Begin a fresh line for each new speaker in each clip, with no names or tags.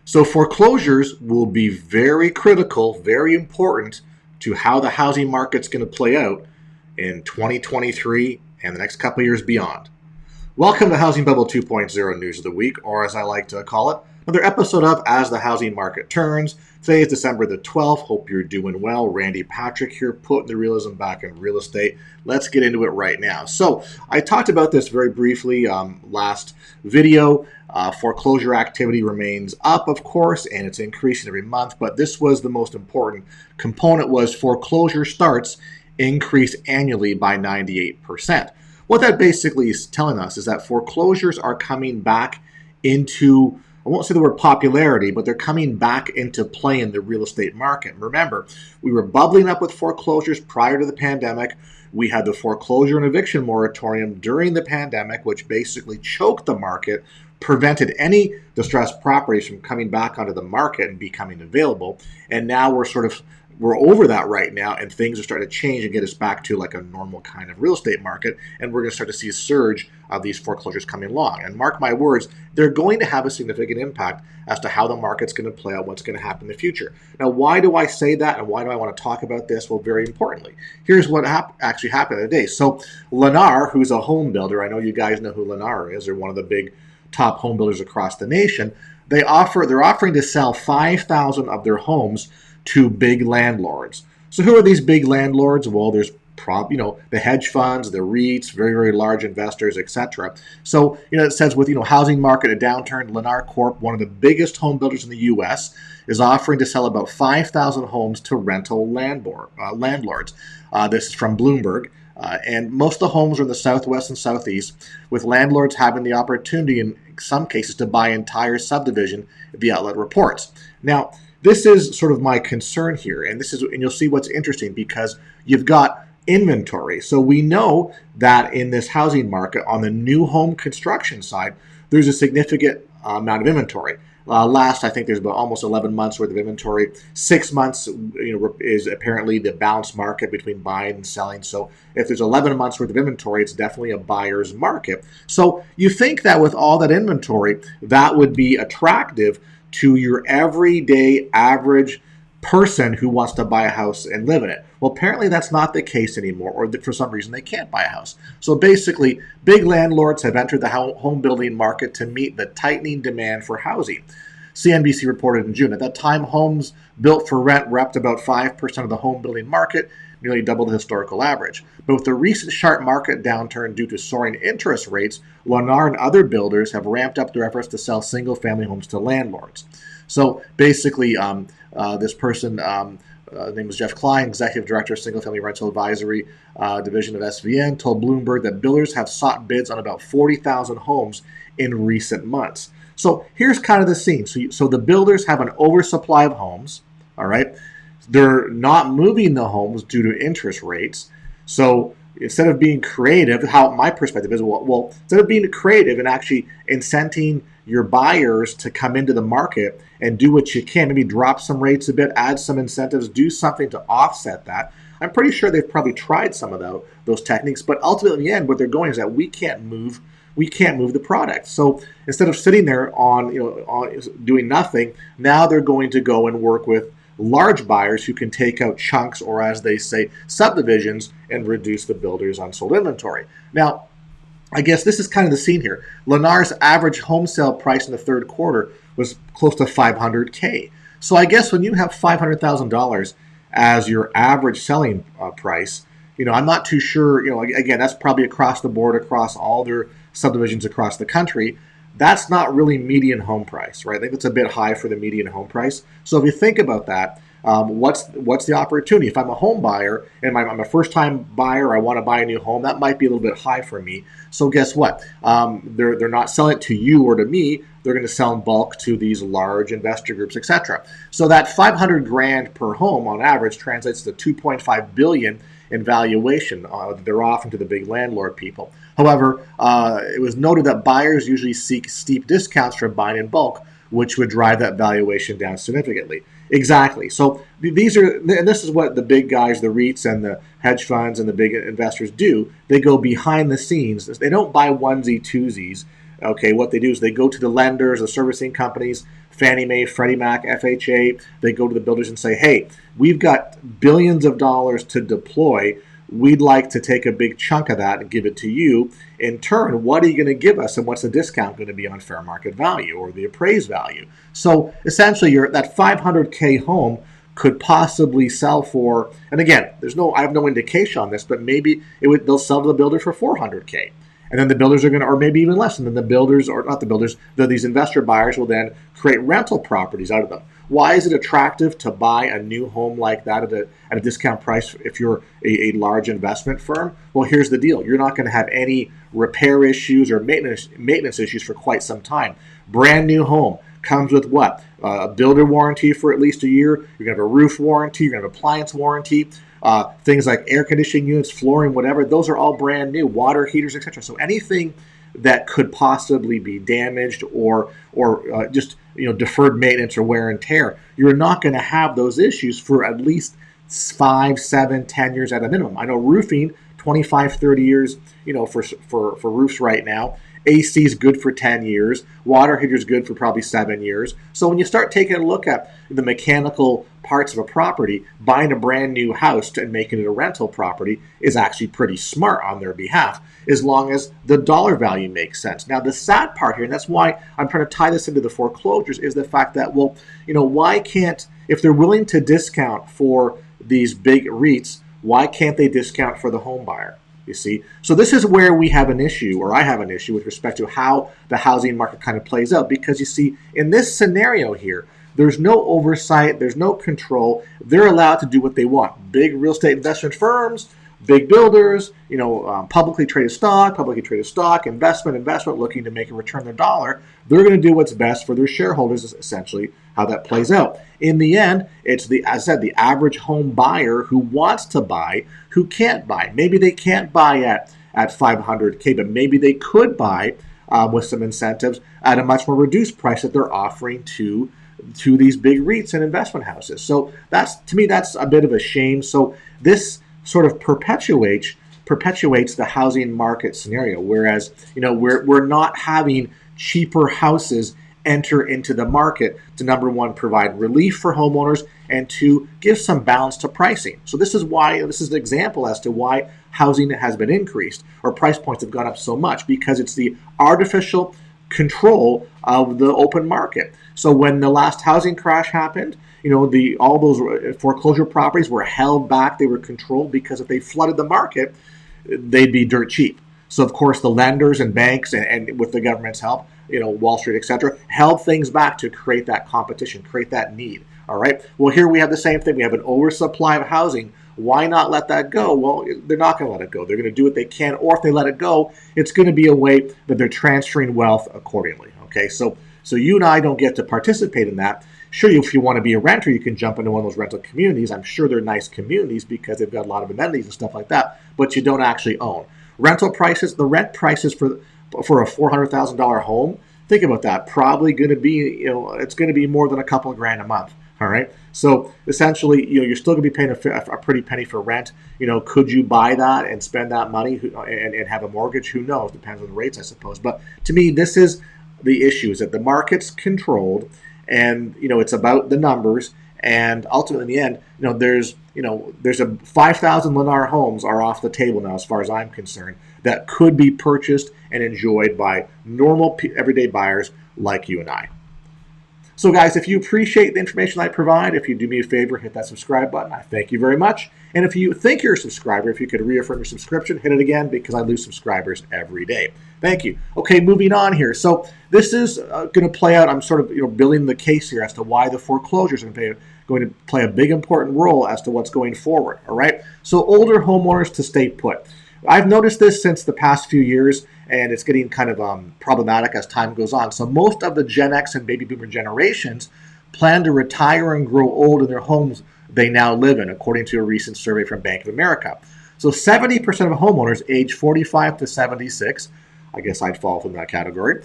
So foreclosures will be very critical, very important to how the housing market's going to play out in 2023 and the next couple of years beyond. Welcome to Housing Bubble 2.0 News of the Week, or as I like to call it, another episode of As the Housing Market Turns. Today is December the 12th. Hope you're doing well. Randy Patrick here, putting the realism back in real estate. Let's get into it right now. So I talked about this very briefly last video. Foreclosure activity remains up, of course, and it's increasing every month. But this was the most important component: was foreclosure starts increase annually by 98%. What that basically is telling us is that foreclosures are coming back into, I won't say the word popularity, but they're coming back into play in the real estate market. Remember, we were bubbling up with foreclosures prior to the pandemic. We had the foreclosure and eviction moratorium during the pandemic, which basically choked the market, prevented any distressed properties from coming back onto the market and becoming available. And now we're over that right now, and things are starting to change and get us back to like a normal kind of real estate market, and we're going to start to see a surge of these foreclosures coming along. And mark my words, they're going to have a significant impact as to how the market's going to play out, what's going to happen in the future. Now, why do I say that, and why do I want to talk about this? Well, very importantly, here's what actually happened today. So Lennar, who's a home builder, I know you guys know who Lennar is. They're one of the big top home builders across the nation. They're offering to sell 5,000 of their homes to big landlords. So who are these big landlords? Well, there's the hedge funds, the REITs, very, very large investors, etc. So, it says with, housing market a downturn, Lennar Corp, one of the biggest home builders in the U.S., is offering to sell about 5,000 homes to rental landlords. This is from Bloomberg. And most of the homes are in the Southwest and Southeast, with landlords having the opportunity in some cases to buy entire subdivision, the outlet reports. Now, this is sort of my concern here, and you'll see what's interesting, because you've got inventory. So we know that in this housing market, on the new home construction side, there's a significant amount of inventory. I think there's about almost 11 months worth of inventory. 6 months, is apparently the balanced market between buying and selling. So if there's 11 months worth of inventory, it's definitely a buyer's market. So you think that with all that inventory, that would be attractive to your everyday average person who wants to buy a house and live in it. Well, apparently that's not the case anymore, or for some reason they can't buy a house. So basically, big landlords have entered the home building market to meet the tightening demand for housing. CNBC reported in June. At that time, homes built for rent repped about 5% of the home building market, nearly double the historical average. But with the recent sharp market downturn due to soaring interest rates, Lennar and other builders have ramped up their efforts to sell single-family homes to landlords. So basically, this person, his name is Jeff Klein, Executive Director of Single Family Rental Advisory Division of SVN, told Bloomberg that builders have sought bids on about 40,000 homes in recent months. So here's kind of the scene. So the builders have an oversupply of homes, all right? They're not moving the homes due to interest rates. So instead of being creative, how my perspective is, well, instead of being creative and actually incenting your buyers to come into the market and do what you can, maybe drop some rates a bit, add some incentives, do something to offset that. I'm pretty sure they've probably tried some of those techniques, but ultimately in the end, what they're going is that we can't move the product. So instead of sitting there on doing nothing, now they're going to go and work with large buyers who can take out chunks, or as they say, subdivisions, and reduce the builder's unsold inventory. Now, I guess this is kind of the scene here. Lennar's average home sale price in the third quarter was close to $500K. So I guess when you have $500,000 as your average selling price, I'm not too sure, again, that's probably across the board, across all their subdivisions across the country. That's not really median home price, right? I think that's a bit high for the median home price. So if you think about that, what's the opportunity? If I'm a home buyer and I'm a first-time buyer, I want to buy a new home, that might be a little bit high for me. So guess what? They're not selling it to you or to me. They're going to sell in bulk to these large investor groups, etc. So that $500,000 per home on average translates to $2.5 billion in valuation they're offering to the big landlord people. However, it was noted that buyers usually seek steep discounts for buying in bulk, which would drive that valuation down significantly. Exactly. So this is what the big guys, the REITs and the hedge funds and the big investors do. They go behind the scenes. They don't buy onesie twosies. Okay, what they do is they go to the lenders, the servicing companies, Fannie Mae, Freddie Mac, FHA, they go to the builders and say, hey, we've got billions of dollars to deploy. We'd like to take a big chunk of that and give it to you. In turn, what are you going to give us, and what's the discount going to be on fair market value or the appraised value? So essentially, that 500K home could possibly sell for, and again, I have no indication on this, but maybe they'll sell to the builder for 400K. And then the builders are going to, or maybe even less, and then the builders, or not the builders, these investor buyers will then create rental properties out of them. Why is it attractive to buy a new home like that at a discount price if you're a large investment firm? Well, here's the deal. You're not going to have any repair issues or maintenance issues for quite some time. Brand new home comes with what? A builder warranty for at least a year. You're going to have a roof warranty. You're going to have appliance warranty. Things like air conditioning units, flooring, whatever, those are all brand new, water heaters, etc. So anything that could possibly be damaged or just deferred maintenance or wear and tear, you're not going to have those issues for at least 5, 7, 10 years at a minimum. I know roofing, 25, 30 years, for roofs right now. AC is good for 10 years. Water heater is good for probably 7 years. So when you start taking a look at the mechanical parts of a property, buying a brand new house and making it a rental property is actually pretty smart on their behalf, as long as the dollar value makes sense. Now, the sad part here, and that's why I'm trying to tie this into the foreclosures, is the fact that, well, why can't, if they're willing to discount for these big REITs, why can't they discount for the home buyer? You see, so this is where we have an issue, or I have an issue, with respect to how the housing market kind of plays out. Because you see, in this scenario here, there's no oversight, there's no control. They're allowed to do what they want. Big real estate investment firms, big builders, publicly traded stock, investment looking to make a return on their dollar. They're going to do what's best for their shareholders, is essentially how that plays out. In the end, it's the average home buyer who wants to buy, who can't buy. Maybe they can't buy at 500K, but maybe they could buy with some incentives at a much more reduced price that they're offering to these big REITs and investment houses. So to me, that's a bit of a shame. So this sort of perpetuates the housing market scenario, whereas we're not having cheaper houses enter into the market to, number one, provide relief for homeowners, and to give some balance to pricing. So this is an example as to why housing has been increased, or price points have gone up so much, because it's the artificial control of the open market. So when the last housing crash happened, all those foreclosure properties were held back, they were controlled, because if they flooded the market, they'd be dirt cheap. So of course the lenders and banks and with the government's help, Wall Street, etc., held things back to create that competition, create that need. All right. Well, here we have the same thing. We have an oversupply of housing. Why not let that go? Well, they're not going to let it go. They're going to do what they can, or if they let it go, it's going to be a way that they're transferring wealth accordingly. Okay. So you and I don't get to participate in that. Sure, if you want to be a renter, you can jump into one of those rental communities. I'm sure they're nice communities because they've got a lot of amenities and stuff like that, but you don't actually own. Rental prices, the rent prices for a $400,000 home, think about that, probably going to be, it's going to be more than a couple of grand a month. All right. So essentially, you're still going to be paying a pretty penny for rent. Could you buy that and spend that money and have a mortgage? Who knows? Depends on the rates, I suppose. But to me, this is the issue, is that the market's controlled, and it's about the numbers. And ultimately, in the end, there's a 5,000 Lennar homes are off the table now, as far as I'm concerned, that could be purchased and enjoyed by normal everyday buyers like you and I. So guys, if you appreciate the information I provide, if you do me a favor, hit that subscribe button. I thank you very much. And if you think you're a subscriber, if you could reaffirm your subscription, hit it again, because I lose subscribers every day. Thank you. Okay, moving on here. So this is going to play out. I'm sort of building the case here as to why the foreclosures are going to play a big important role as to what's going forward. All right. So older homeowners to stay put. I've noticed this since the past few years, and it's getting kind of problematic as time goes on. So most of the Gen X and baby boomer generations plan to retire and grow old in their homes they now live in, according to a recent survey from Bank of America. So 70% of homeowners age 45 to 76, I guess I'd fall from that category,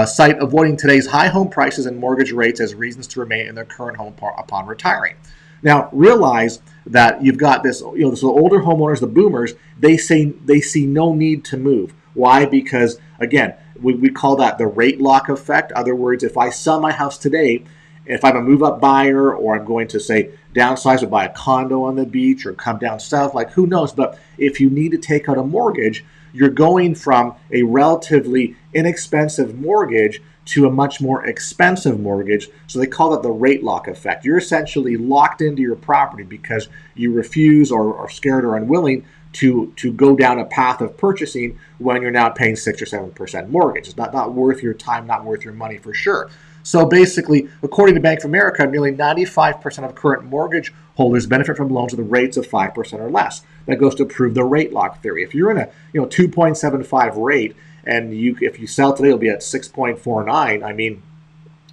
cite avoiding today's high home prices and mortgage rates as reasons to remain in their current home upon retiring. Now, realize that you've got this, so older homeowners, the boomers, they see no need to move. Why? Because, again, We call that the rate lock effect. In other words, if I sell my house today, if I'm a move-up buyer, or I'm going to say downsize or buy a condo on the beach or come down south, like who knows? But if you need to take out a mortgage, you're going from a relatively inexpensive mortgage to a much more expensive mortgage. So they call that the rate lock effect. You're essentially locked into your property because you refuse or are scared or unwilling to go down a path of purchasing when you're now paying 6 or 7% mortgage. It's not worth your time, not worth your money for sure. So basically, according to Bank of America, nearly 95% of current mortgage holders benefit from loans with rates of 5% or less. That goes to prove the rate lock theory. If you're in a 2.75 rate, and if you sell today, it'll be at 6.49. I mean,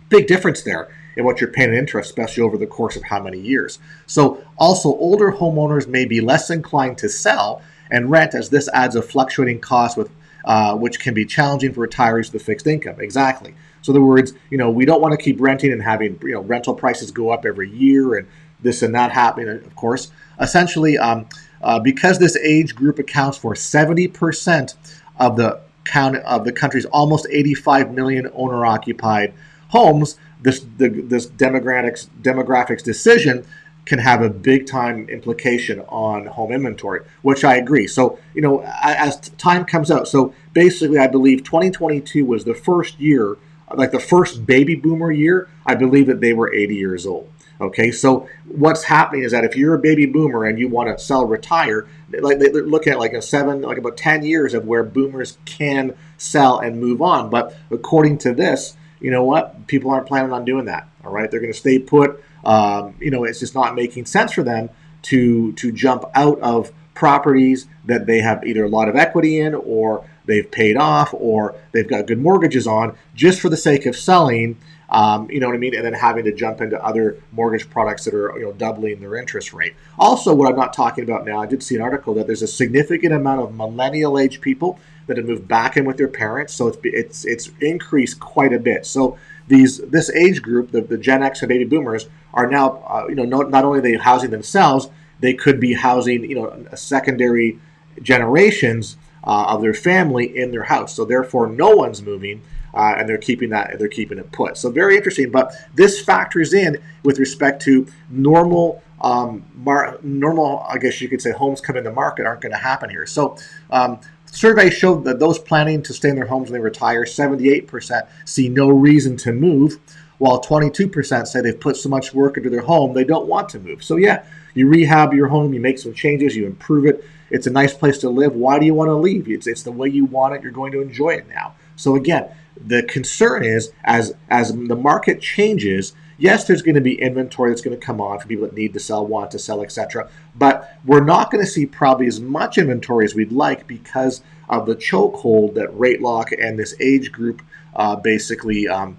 big difference there in what you're paying in interest, especially over the course of how many years. So also, older homeowners may be less inclined to sell and rent, as this adds a fluctuating cost with which can be challenging for retirees with a fixed income. Exactly. So in other words, we don't want to keep renting and having rental prices go up every year and this and that happening. Of course, essentially, because this age group accounts for 70% of the country's almost 85 million owner-occupied homes, this demographics decision can have a big time implication on home inventory, which I agree. So, as time comes out, so basically I believe 2022 was the first year, like the first baby boomer year, I believe that they were 80 years old. Okay, so what's happening is that if you're a baby boomer and you want to sell, retire, like they're looking at about 10 years of where boomers can sell and move on. But according to this, you know what? People aren't planning on doing that. All right, they're going to stay put. It's just not making sense for them to jump out of properties that they have either a lot of equity in, or they've paid off, or they've got good mortgages on, just for the sake of selling. You know what I mean? And then having to jump into other mortgage products that are doubling their interest rate. Also, what I'm not talking about now, I did see an article that there's a significant amount of millennial age people that have moved back in with their parents. So it's increased quite a bit. So this age group, the Gen X and baby boomers, are now not only are they housing themselves, they could be housing a secondary generations of their family in their house. So therefore, no one's moving. And they're keeping it put. So very interesting. But this factors in with respect to normal, I guess you could say, homes come in the market aren't going to happen here. So surveys showed that those planning to stay in their homes when they retire, 78% see no reason to move, while 22% say they've put so much work into their home they don't want to move. So yeah, you rehab your home, you make some changes, you improve it. It's a nice place to live. Why do you want to leave? It's the way you want it. You're going to enjoy it now. So again, the concern is as the market changes, yes, there's going to be inventory that's going to come on for people that need to sell, want to sell, etc. But we're not going to see probably as much inventory as we'd like because of the chokehold that rate lock and this age group basically are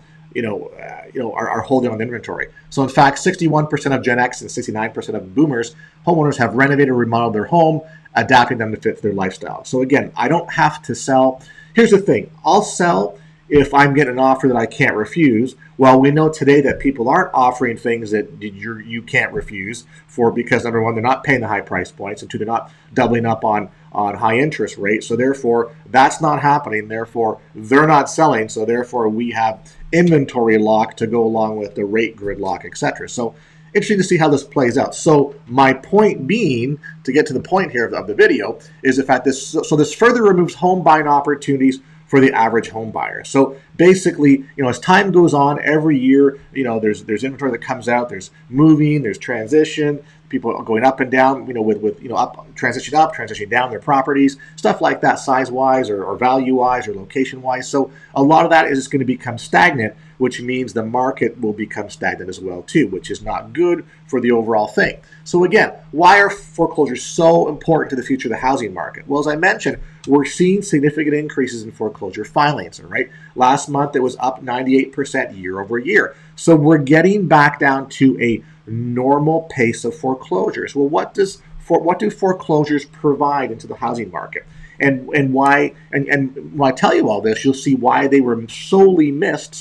holding on inventory. So in fact, 61% of Gen X and 69% of boomers homeowners have renovated or remodeled their home, adapting them to fit their lifestyle. So again, I don't have to sell. Here's the thing. I'll sell if I'm getting an offer that I can't refuse. Well, we know today that people aren't offering things that you can't refuse for, because number one, they're not paying the high price points, and two, they're not doubling up on high interest rates. So therefore, that's not happening. Therefore, they're not selling. So therefore, we have inventory lock to go along with the rate grid lock, etc. So interesting to see how this plays out. So my point being, to get to the point here of the video, is the fact this further removes home buying opportunities for the average home buyer. So basically, as time goes on, every year, there's inventory that comes out. There's moving, there's transition, people are going up and down, transitioning down their properties, stuff like that, size-wise or value-wise or location-wise. So a lot of that is going to become stagnant, which means the market will become stagnant as well too, which is not good for the overall thing. So again, why are foreclosures so important to the future of the housing market? Well, as I mentioned, we're seeing significant increases in foreclosure filings, right? Last month, it was up 98% year over year. So we're getting back down to a normal pace of foreclosures. Well, what do foreclosures provide into the housing market? And why? And when I tell you all this, you'll see why they were sorely missed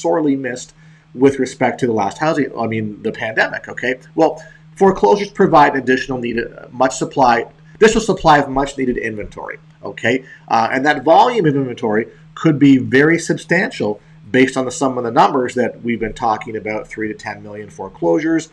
with respect to the pandemic. Okay. Well, foreclosures provide an additional need, much supply This will supply of much needed inventory, okay? And that volume of inventory could be very substantial based on some of the numbers that we've been talking about, 3 to 10 million foreclosures,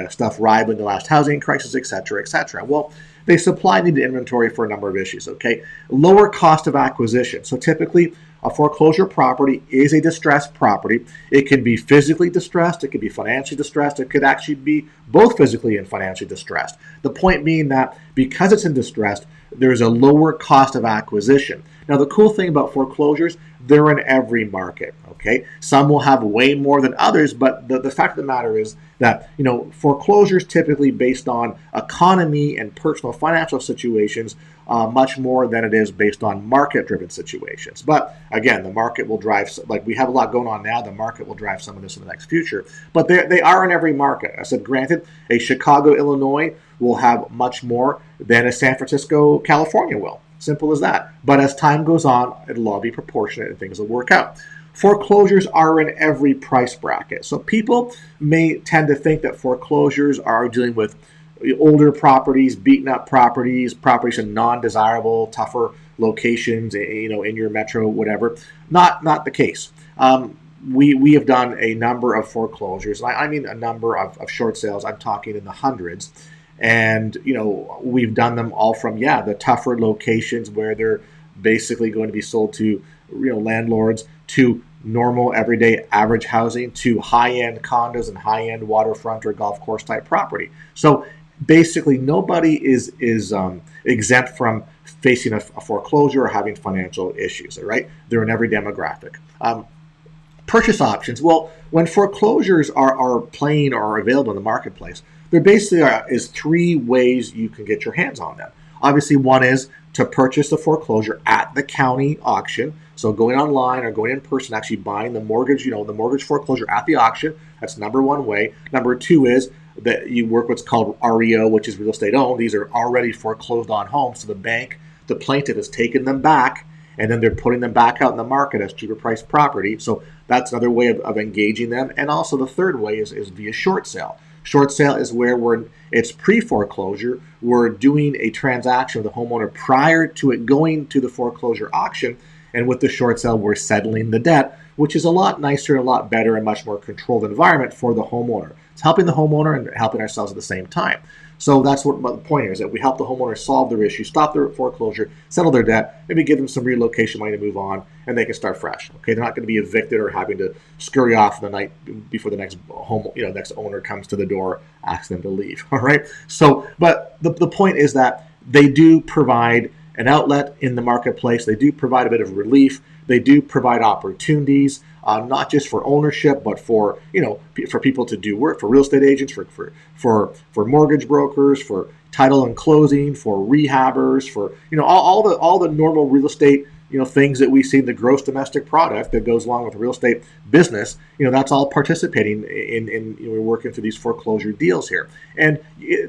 stuff rivaling the last housing crisis, et cetera, et cetera. Well, they supply needed inventory for a number of issues, okay? Lower cost of acquisition. So typically, a foreclosure property is a distressed property. It can be physically distressed, it could be financially distressed, it could actually be both physically and financially distressed. The point being that because it's in distress, there's a lower cost of acquisition. Now, the cool thing about foreclosures, they're in every market, okay? Some will have way more than others, but the fact of the matter is that, foreclosures typically based on economy and personal financial situations much more than it is based on market-driven situations. But again, the market will drive, like we have a lot going on now, the market will drive some of this in the next future. But they are in every market. I said, granted, a Chicago, Illinois will have much more than a San Francisco, California will. Simple as that. But as time goes on, it'll all be proportionate and things will work out. Foreclosures are in every price bracket. So people may tend to think that foreclosures are dealing with older properties, beaten up properties, properties in non-desirable, tougher locations, in your metro, whatever. Not the case. We have done a number of foreclosures. I mean a number of short sales. I'm talking in the hundreds. And, we've done them all from, the tougher locations where they're basically going to be sold to, landlords, to normal, everyday, average housing, to high-end condos and high-end waterfront or golf course type property. So basically, nobody is exempt from facing a foreclosure or having financial issues, right? They're in every demographic. Purchase options. Well, when foreclosures are playing or are available in the marketplace, there basically is three ways you can get your hands on them. Obviously, one is to purchase the foreclosure at the county auction. So going online or going in person, actually buying the mortgage, the mortgage foreclosure at the auction. That's number one way. Number two is that you work what's called REO, which is real estate owned. These are already foreclosed on homes. So the plaintiff has taken them back and then they're putting them back out in the market as cheaper priced property. So that's another way of engaging them. And also the third way is via short sale. Short sale is where it's pre-foreclosure. We're doing a transaction with the homeowner prior to it going to the foreclosure auction. And with the short sale, we're settling the debt, which is a lot nicer, a lot better, and much more controlled environment for the homeowner. It's helping the homeowner and helping ourselves at the same time. So that's what the point here is, that we help the homeowner solve their issue, stop their foreclosure, settle their debt, maybe give them some relocation money to move on, and they can start fresh. Okay, they're not going to be evicted or having to scurry off the night before the next next owner comes to the door, asking them to leave. All right. So, but the point is that they do provide an outlet in the marketplace. They do provide a bit of relief. They do provide opportunities, not just for ownership, but for for people to do work, for real estate agents, for mortgage brokers, for title and closing, for rehabbers, for all the normal real estate things that we see in the gross domestic product that goes along with real estate business. That's all participating in we're working through these foreclosure deals here. And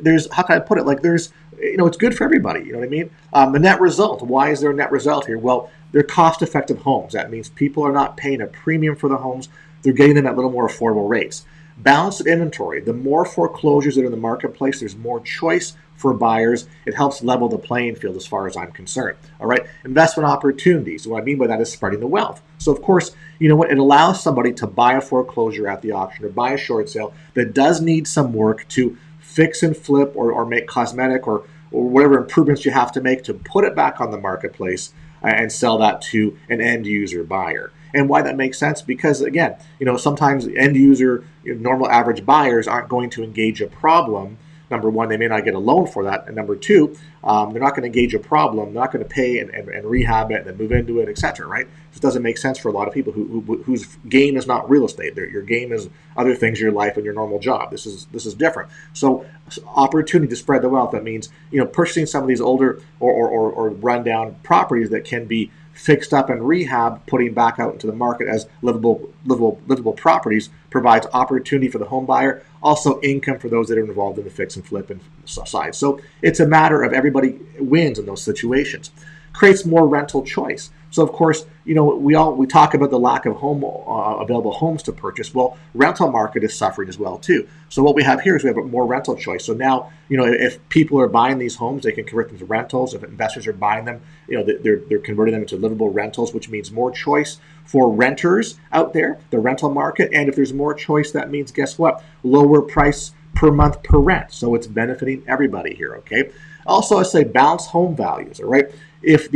there's, how can I put it? Like there's it's good for everybody. You know what I mean? The net result. Why is there a net result here? Well, they're cost-effective homes. That means people are not paying a premium for the homes. They're getting them at little more affordable rates. Balance of inventory. The more foreclosures that are in the marketplace, there's more choice for buyers. It helps level the playing field as far as I'm concerned. All right. Investment opportunities. What I mean by that is spreading the wealth. So, of course, it allows somebody to buy a foreclosure at the auction or buy a short sale that does need some work to fix and flip or make cosmetic or whatever improvements you have to make to put it back on the marketplace and sell that to an end user buyer. And why that makes sense? Because again, sometimes end user, normal average buyers aren't going to engage a problem. Number one, they may not get a loan for that. And number two, they're not going to engage a problem. They're not going to pay and rehab it and then move into it, etc. Right? It doesn't make sense for a lot of people whose game is not real estate. Your game is other things in your life and your normal job. This is different. So opportunity to spread the wealth. That means purchasing some of these older or rundown properties that can be fixed up and rehab, putting back out into the market as livable properties provides opportunity for the home buyer, also income for those that are involved in the fix and flip and side. So it's a matter of everybody wins in those situations. Creates more rental choice. So of course, we talk about the lack of available homes to purchase. Well, rental market is suffering as well too. So what we have here is we have more rental choice. So now, if people are buying these homes, they can convert them to rentals. If investors are buying them, they're converting them into livable rentals, which means more choice for renters out there, the rental market. And if there's more choice, that means, guess what? Lower price per month per rent. So it's benefiting everybody here. Okay. Also, I say balanced home values. All right. If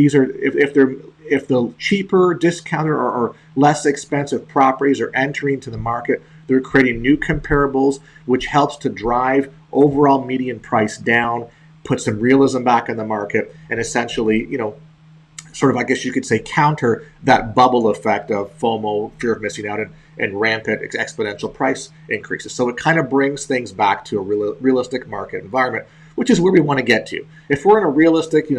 the cheaper, discounted, or less expensive properties are entering to the market, they're creating new comparables, which helps to drive overall median price down, put some realism back in the market, and essentially, sort of, I guess you could say, counter that bubble effect of FOMO, fear of missing out, and rampant exponential price increases. So it kind of brings things back to a realistic market environment, which is where we want to get to. If we're in a realistic,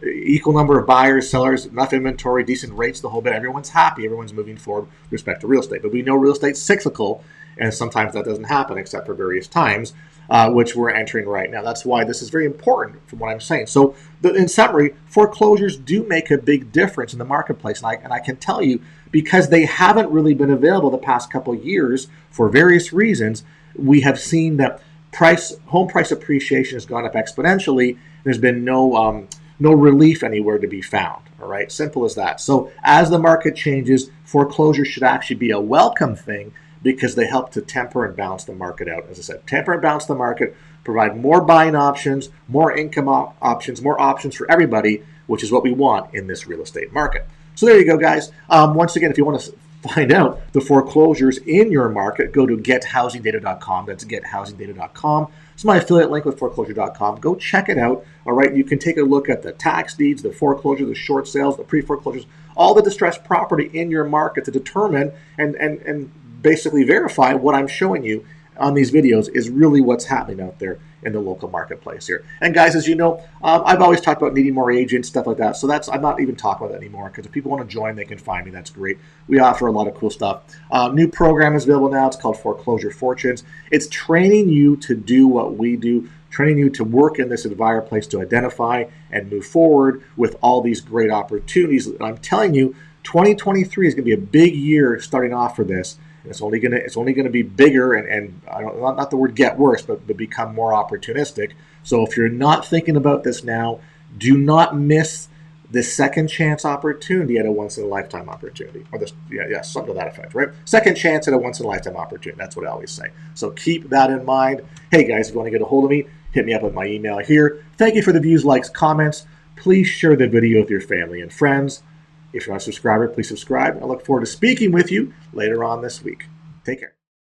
equal number of buyers, sellers, enough inventory, decent rates, the whole bit, everyone's happy, everyone's moving forward with respect to real estate. But we know real estate's cyclical, and sometimes that doesn't happen except for various times, which we're entering right now. That's why this is very important from what I'm saying. So in summary, foreclosures do make a big difference in the marketplace. And I can tell you, because they haven't really been available the past couple of years for various reasons, we have seen that home price appreciation has gone up exponentially. There's been no relief anywhere to be found. All right, simple as that. So as the market changes, foreclosure should actually be a welcome thing because they help to temper and balance the market out. As I said, temper and balance the market, provide more buying options, more income options, more options for everybody, which is what we want in this real estate market. So there you go, guys. Once again, if you want to find out the foreclosures in your market, go to gethousingdata.com. That's gethousingdata.com. It's my affiliate link with foreclosure.com. Go check it out. All right, you can take a look at the tax deeds, the foreclosure, the short sales, the pre-foreclosures, all the distressed property in your market to determine and basically verify what I'm showing you on these videos is really what's happening out there in the local marketplace here. And guys, as you know, I've always talked about needing more agents, stuff like that. So I'm not even talking about that anymore, because if people want to join, they can find me. That's great. We offer a lot of cool stuff. New program is available now. It's called Foreclosure Fortunes. It's training you to do what we do, training you to work in this environment to identify and move forward with all these great opportunities. I'm telling you, 2023 is going to be a big year starting off for this. It's only gonna be bigger and I don't, not the word get worse, but become more opportunistic. So if you're not thinking about this now, do not miss the second chance opportunity at a once in a lifetime opportunity, or this, something to that effect, right? Second chance at a once in a lifetime opportunity. That's what I always say. So keep that in mind. Hey guys, if you want to get a hold of me, hit me up at my email here. Thank you for the views, likes, comments. Please share the video with your family and friends. If you're not a subscriber, please subscribe. I look forward to speaking with you later on this week. Take care.